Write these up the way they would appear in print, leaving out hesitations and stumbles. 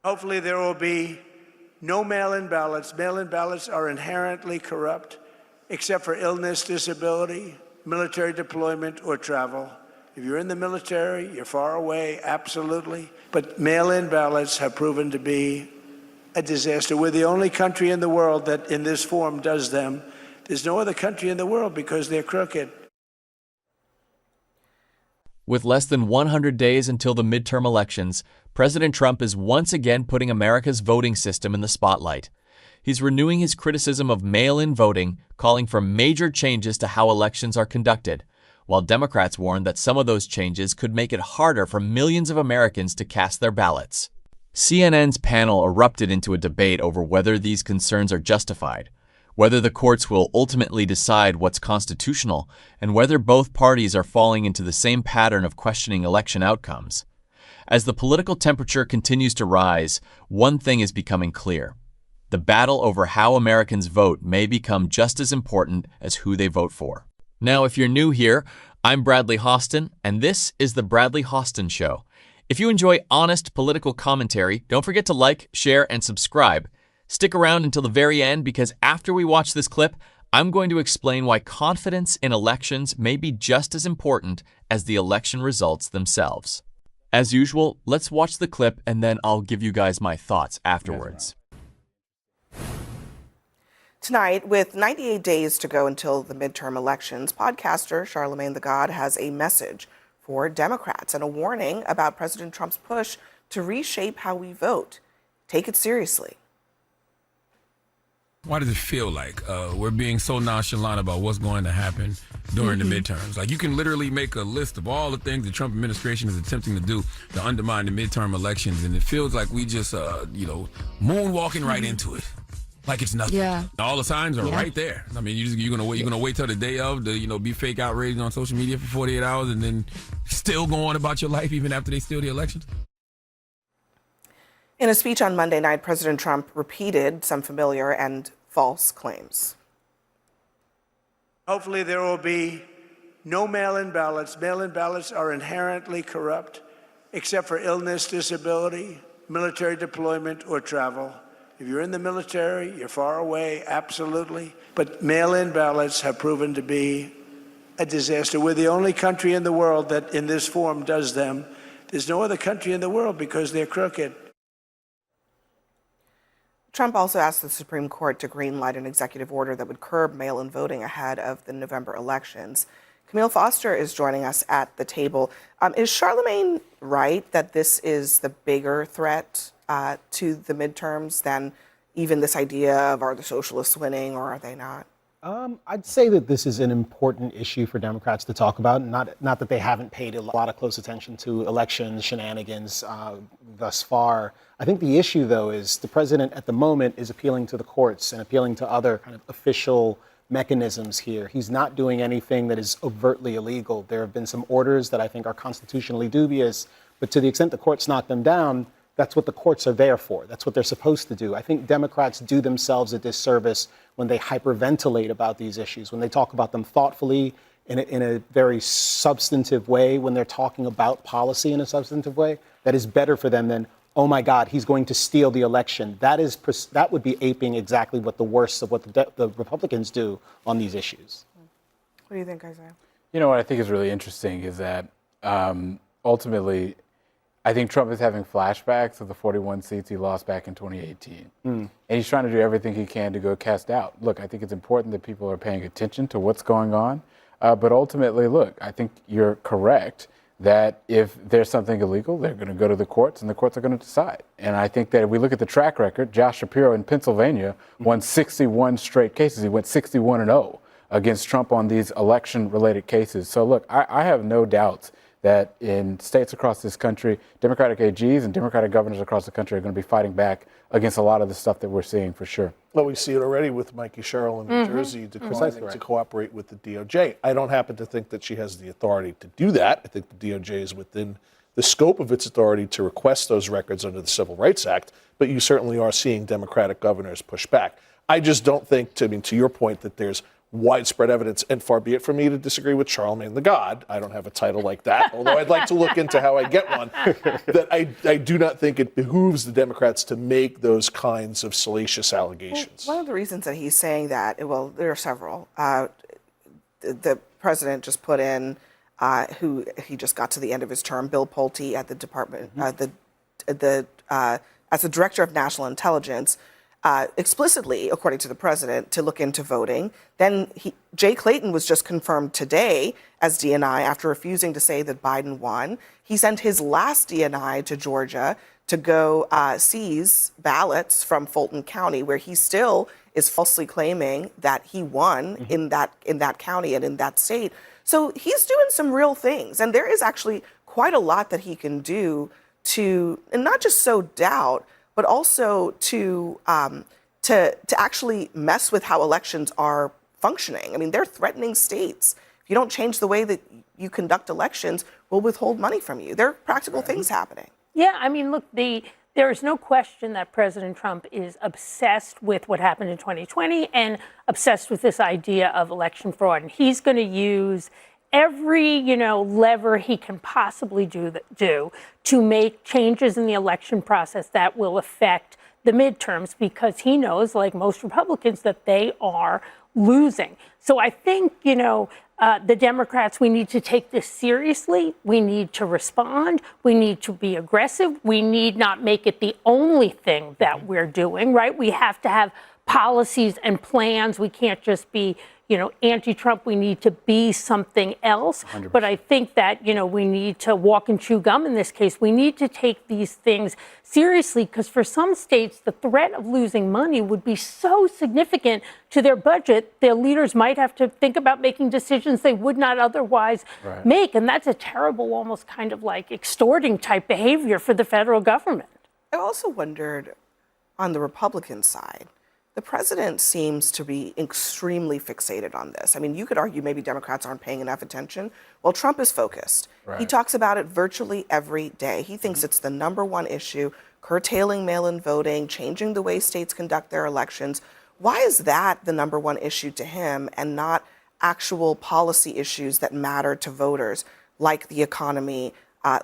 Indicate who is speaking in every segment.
Speaker 1: Hopefully there will be no mail-in ballots. Mail-in ballots are inherently corrupt, except for illness, disability, military deployment, or travel. If you're in the military, you're far away, absolutely. But mail-in ballots have proven to be a disaster. We're the only country in the world that in this form does them. There's no other country in the world because they're crooked.
Speaker 2: With less than 100 days until the midterm elections, President Trump is once again putting America's voting system in the spotlight. He's renewing his criticism of mail-in voting, calling for major changes to how elections are conducted, while Democrats warn that some of those changes could make it harder for millions of Americans to cast their ballots. CNN's panel erupted into a debate over whether these concerns are justified, whether the courts will ultimately decide what's constitutional, and whether both parties are falling into the same pattern of questioning election outcomes. As the political temperature continues to rise, one thing is becoming clear. The battle over how Americans vote may become just as important as who they vote for. Now, if you're new here, I'm Bradley Hostin, and this is The Bradley Hostin Show. If you enjoy honest political commentary, don't forget to like, share, and subscribe. Stick around until the very end because after we watch this clip, I'm going to explain why confidence in elections may be just as important as the election results themselves. As usual, let's watch the clip and then I'll give you guys my thoughts afterwards.
Speaker 3: Tonight, with 98 days to go until the midterm elections, podcaster Charlamagne the God has a message for Democrats and a warning about President Trump's push to reshape how we vote. Take it seriously.
Speaker 4: Why does it feel like we're being so nonchalant about what's going to happen during the midterms? Like, you can literally make a list of all the things the Trump administration is attempting to do to undermine the midterm elections, and it feels like we just, moonwalking right into it, like it's nothing.
Speaker 5: Yeah.
Speaker 4: All the signs are right there. I mean, you're gonna wait till the day of to be fake outraged on social media for 48 hours, and then still go on about your life even after they steal the elections.
Speaker 3: In a speech on Monday night, President Trump repeated some familiar and false claims.
Speaker 1: Hopefully there will be no mail-in ballots. Mail-in ballots are inherently corrupt, except for illness, disability, military deployment, or travel. If you're in the military, you're far away, absolutely. But mail-in ballots have proven to be a disaster. We're the only country in the world that in this form does them. There's no other country in the world because they're crooked.
Speaker 3: Trump also asked the Supreme Court to greenlight an executive order that would curb mail-in voting ahead of the November elections. Camille Foster is joining us at the table. Is Charlamagne right that this is the bigger threat to the midterms than even this idea of are the socialists winning or are they not?
Speaker 6: I'd say that this is an important issue for Democrats to talk about. Not that they haven't paid a lot of close attention to election shenanigans thus far. I think the issue, though, is the president at the moment is appealing to the courts and appealing to other kind of official mechanisms here. He's not doing anything that is overtly illegal. There have been some orders that I think are constitutionally dubious, but to the extent the courts knock them down, that's what the courts are there for. That's what they're supposed to do. I think Democrats do themselves a disservice when they hyperventilate about these issues, when they talk about them thoughtfully in a very substantive way, when they're talking about policy in a substantive way. That is better for them than, oh my God, he's going to steal the election. That would be aping exactly what the worst of what the Republicans do on these issues.
Speaker 3: What do you think, Isaiah?
Speaker 5: You know what I think is really interesting is that ultimately, I think Trump is having flashbacks of the 41 seats he lost back in 2018. And he's trying to do everything he can to go cast doubt. Look, I think it's important that people are paying attention to what's going on. But ultimately, look, I think you're correct that if there's something illegal, they're going to go to the courts and the courts are going to decide. And I think that if we look at the track record, Josh Shapiro in Pennsylvania won 61 straight cases. He went 61-0 against Trump on these election-related cases. So look, I have no doubts that in states across this country, Democratic AGs and Democratic governors across the country are going to be fighting back against a lot of the stuff that we're seeing for sure.
Speaker 7: Well, we see it already with Mikey Sherrill in New Jersey declining to cooperate with the DOJ. I don't happen to think that she has the authority to do that. I think the DOJ is within the scope of its authority to request those records under the Civil Rights Act, but you certainly are seeing Democratic governors push back. I just don't think, to your point, that there's widespread evidence, and far be it from me to disagree with Charlamagne the God, I don't have a title like that, although I'd like to look into how I get one, that I do not think it behooves the Democrats to make those kinds of salacious allegations.
Speaker 3: One of the reasons that he's saying that, well, there are several. The president just put in, who he just got to the end of his term, Bill Pulte at the department, as the director of national intelligence, explicitly, according to the president, to look into voting. Then Jay Clayton was just confirmed today as DNI after refusing to say that Biden won. He sent his last DNI to Georgia to go seize ballots from Fulton County, where he still is falsely claiming that he won in that county and in that state. So he's doing some real things, and there is actually quite a lot that he can do to, and not just sow doubt, but also to actually mess with how elections are functioning. I mean, they're threatening states. If you don't change the way that you conduct elections, we'll withhold money from you. There are practical things happening.
Speaker 8: Yeah, I mean, look, there is no question that President Trump is obsessed with what happened in 2020 and obsessed with this idea of election fraud. And he's going to use every, lever he can possibly do to make changes in the election process that will affect the midterms, because he knows, like most Republicans, that they are losing. So I think, the Democrats, we need to take this seriously. We need to respond. We need to be aggressive. We need not make it the only thing that we're doing, right? We have to have policies and plans. We can't just be, anti-Trump. We need to be something else. 100%. But I think that, we need to walk and chew gum in this case. We need to take these things seriously, because for some states, the threat of losing money would be so significant to their budget, their leaders might have to think about making decisions they would not otherwise make. And that's a terrible, almost kind of like extorting type behavior for the federal government.
Speaker 3: I also wondered, on the Republican side, the president seems to be extremely fixated on this. I mean, you could argue maybe Democrats aren't paying enough attention. Well, Trump is focused. Right. He talks about it virtually every day. He thinks it's the number one issue, curtailing mail-in voting, changing the way states conduct their elections. Why is that the number one issue to him and not actual policy issues that matter to voters, like the economy,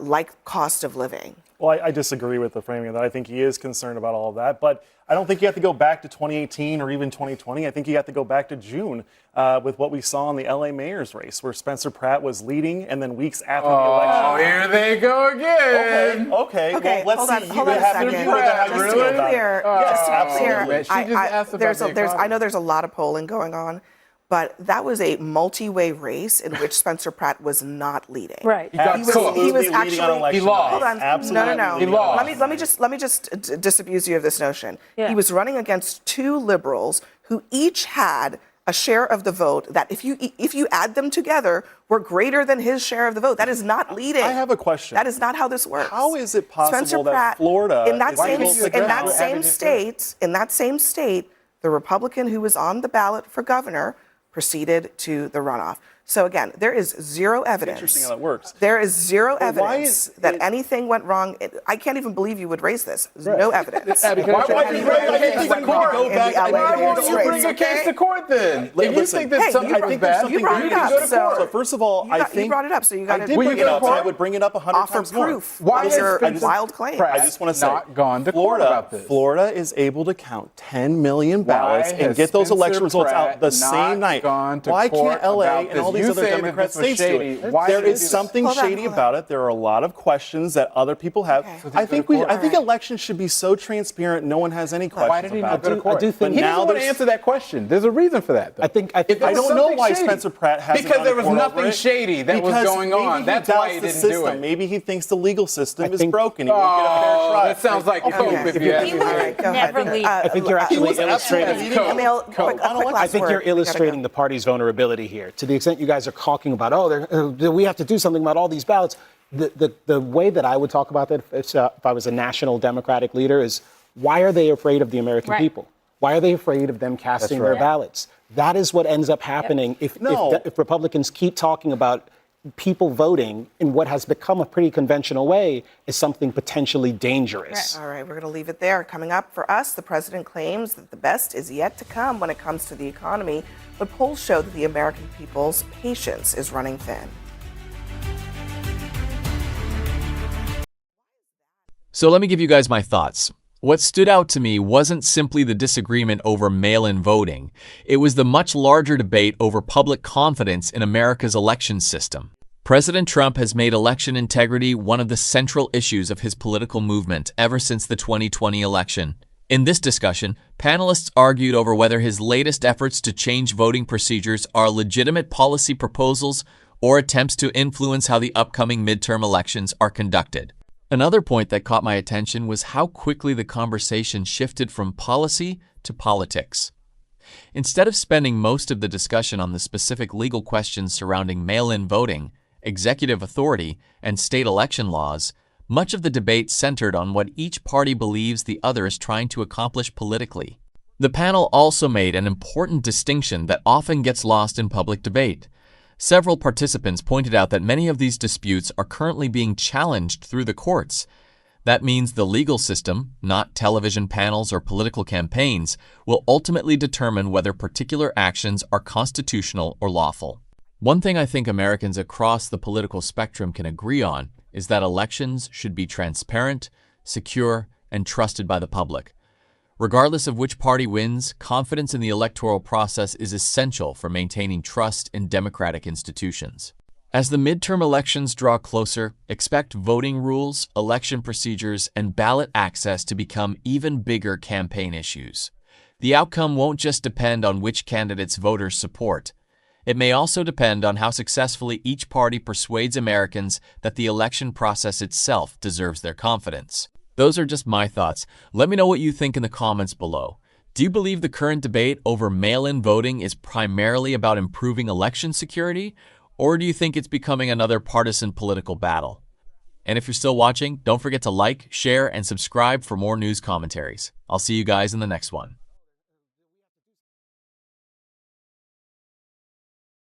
Speaker 3: like cost of living?
Speaker 9: Well, I disagree with the framing of that. I think he is concerned about all of that, but I don't think you have to go back to 2018 or even 2020. I think you have to go back to June with what we saw in the LA mayor's race, where Spencer Pratt was leading, and then weeks after the election.
Speaker 5: Oh, here they go again.
Speaker 9: Okay. Well, let's see.
Speaker 3: Hold on a second. Just to be clear, I know there's a lot of polling going on, but that was a multi-way race in which Spencer Pratt was not leading.
Speaker 8: Right.
Speaker 3: He was actually.
Speaker 5: He lost.
Speaker 3: Hold on.
Speaker 9: Absolutely.
Speaker 3: No.
Speaker 5: He lost.
Speaker 3: Let me just disabuse you of this notion.
Speaker 8: Yeah.
Speaker 3: He was running against two liberals who each had a share of the vote that, if you add them together, were greater than his share of the vote. That is not leading.
Speaker 9: I have a question.
Speaker 3: That is not how this works.
Speaker 9: How is it possible
Speaker 3: Spencer
Speaker 9: that
Speaker 3: Pratt,
Speaker 9: Florida
Speaker 3: in that same
Speaker 9: is
Speaker 3: state, the Republican who was on the ballot for governor proceeded to the runoff. So again, there is zero evidence.
Speaker 9: Interesting how that works.
Speaker 3: There is zero evidence that
Speaker 9: it,
Speaker 3: anything went wrong. I can't even believe you would raise this. There's no evidence.
Speaker 5: Why won't you bring a case to court? Why won't you bring a case to court then? If you think that something bad,
Speaker 3: you brought it up.
Speaker 9: So first of all,
Speaker 3: you brought it up, so you got to
Speaker 9: bring it up. I would bring it up 100 times more.
Speaker 3: Proof.
Speaker 5: Why
Speaker 3: Those are
Speaker 5: is
Speaker 3: wild claims.
Speaker 9: I just want to say,
Speaker 5: not gone to court about this?
Speaker 9: Florida is able to count 10 million ballots and get those election results out the same night. Why can't LA and all these other Democrat states do it? There is something shady about it. There are a lot of questions that other people have. I think elections should be so transparent, no one has any questions.
Speaker 5: Why did he not go to court?
Speaker 6: I do think
Speaker 5: he doesn't want to answer that question. There's a reason for that, though.
Speaker 6: I
Speaker 9: don't know why Spencer Pratt hasn't
Speaker 5: because there was
Speaker 9: gone to court
Speaker 5: nothing shady that was going on. That's why he didn't do it.
Speaker 9: Maybe he thinks the legal system is broken. He won't get a fair trial.
Speaker 5: That sounds like coke. If you ask me.
Speaker 8: Never leave.
Speaker 6: I think you're actually illustrating.
Speaker 3: I
Speaker 6: think you're illustrating the party's vulnerability here. To the extent you guys are talking about, we have to do something about all these ballots. The way that I would talk about that if I was a national Democratic leader is, why are they afraid of the American people? Why are they afraid of them casting their ballots? That is what ends up happening if Republicans keep talking about people voting in what has become a pretty conventional way is something potentially dangerous.
Speaker 3: All right, we're going to leave it there. Coming up for us, the president claims that the best is yet to come when it comes to the economy, but polls show that the American people's patience is running thin.
Speaker 2: So let me give you guys my thoughts. What stood out to me wasn't simply the disagreement over mail-in voting. It was the much larger debate over public confidence in America's election system. President Trump has made election integrity one of the central issues of his political movement ever since the 2020 election. In this discussion, panelists argued over whether his latest efforts to change voting procedures are legitimate policy proposals or attempts to influence how the upcoming midterm elections are conducted. Another point that caught my attention was how quickly the conversation shifted from policy to politics. Instead of spending most of the discussion on the specific legal questions surrounding mail-in voting, executive authority, and state election laws, much of the debate centered on what each party believes the other is trying to accomplish politically. The panel also made an important distinction that often gets lost in public debate. Several participants pointed out that many of these disputes are currently being challenged through the courts. That means the legal system, not television panels or political campaigns, will ultimately determine whether particular actions are constitutional or lawful. One thing I think Americans across the political spectrum can agree on is that elections should be transparent, secure, and trusted by the public. Regardless of which party wins, confidence in the electoral process is essential for maintaining trust in democratic institutions. As the midterm elections draw closer, expect voting rules, election procedures, and ballot access to become even bigger campaign issues. The outcome won't just depend on which candidates voters support. It may also depend on how successfully each party persuades Americans that the election process itself deserves their confidence. Those are just my thoughts. Let me know what you think in the comments below. Do you believe the current debate over mail-in voting is primarily about improving election security, or do you think it's becoming another partisan political battle? And if you're still watching, don't forget to like, share, and subscribe for more news commentaries. I'll see you guys in the next one.